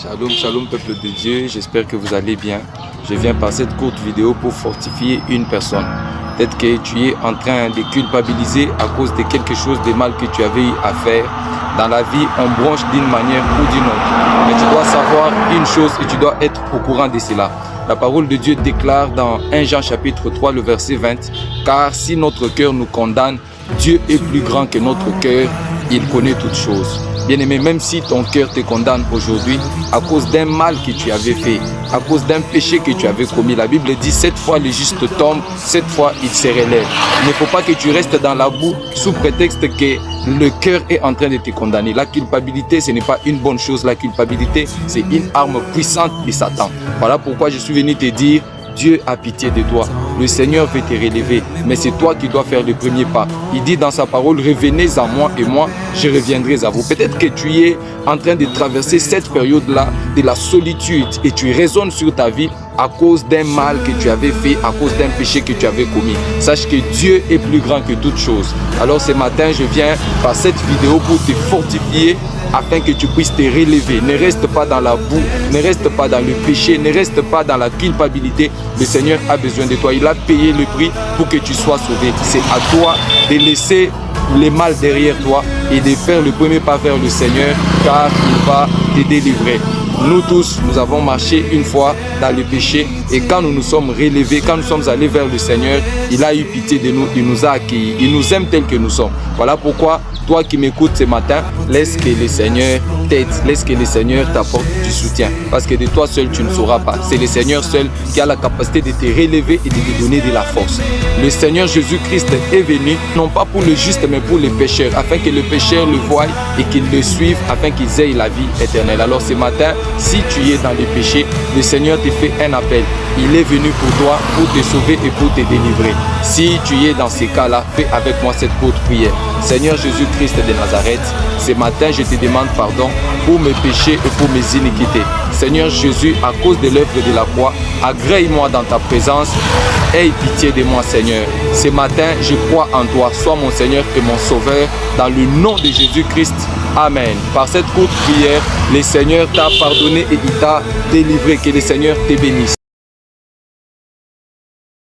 Shalom, shalom peuple de Dieu, j'espère que vous allez bien. Je viens par cette courte vidéo pour fortifier une personne. Peut-être que tu es en train de culpabiliser à cause de quelque chose de mal que tu avais eu à faire. Dans la vie, on bronche d'une manière ou d'une autre. Mais tu dois savoir une chose et tu dois être au courant de cela. La parole de Dieu déclare dans 1 Jean chapitre 3, le verset 20, « Car si notre cœur nous condamne, Dieu est plus grand que notre cœur, il connaît toutes choses. » Bien-aimé, même si ton cœur te condamne aujourd'hui à cause d'un mal que tu avais fait, à cause d'un péché que tu avais commis, la Bible dit 7 fois le juste tombe, 7 fois il se relève. Il ne faut pas que tu restes dans la boue sous prétexte que le cœur est en train de te condamner. La culpabilité, ce n'est pas une bonne chose. La culpabilité, c'est une arme puissante de Satan. Voilà pourquoi je suis venu te dire, Dieu a pitié de toi. Le Seigneur veut te relever, mais c'est toi qui dois faire le premier pas. Il dit dans sa parole, revenez à moi et moi, je reviendrai à vous. Peut-être que tu es en train de traverser cette période-là de la solitude et tu raisonnes sur ta vie à cause d'un mal que tu avais fait, à cause d'un péché que tu avais commis. Sache que Dieu est plus grand que toute chose. Alors ce matin, je viens par cette vidéo pour te fortifier afin que tu puisses te relever. Ne reste pas dans la boue, ne reste pas dans le péché, ne reste pas dans la culpabilité. Le Seigneur a besoin de toi. Il a payé le prix pour que tu sois sauvé. C'est à toi de laisser les mal derrière toi et de faire le premier pas vers le Seigneur, car il va te délivrer. Nous tous, nous avons marché une fois dans le péché et quand nous nous sommes relevés, quand nous sommes allés vers le Seigneur, il a eu pitié de nous, il nous a accueillis, il nous aime tel que nous sommes. Voilà pourquoi, toi qui m'écoutes ce matin, laisse que le Seigneur t'aide, laisse que le Seigneur t'apporte du soutien. Parce que de toi seul, tu ne sauras pas. C'est le Seigneur seul qui a la capacité de te relever et de te donner de la force. Le Seigneur Jésus-Christ est venu, non pas pour le juste, mais pour les pécheurs, afin que les pécheurs le voient et qu'ils le suivent, afin qu'ils aient la vie éternelle. Alors ce matin, si tu es dans le péché, le Seigneur te fait un appel. Il est venu pour toi, pour te sauver et pour te délivrer. Si tu es dans ces cas-là, fais avec moi cette courte prière. Seigneur Jésus-Christ de Nazareth, ce matin, je te demande pardon pour mes péchés et pour mes iniquités. Seigneur Jésus, à cause de l'œuvre de la croix, agrée-moi dans ta présence. Aie pitié de moi, Seigneur. Ce matin, je crois en toi. Sois mon Seigneur et mon Sauveur. Dans le nom de Jésus-Christ. Amen. Par cette courte prière, le Seigneur t'a pardonné et il t'a délivré. Que le Seigneur te bénisse.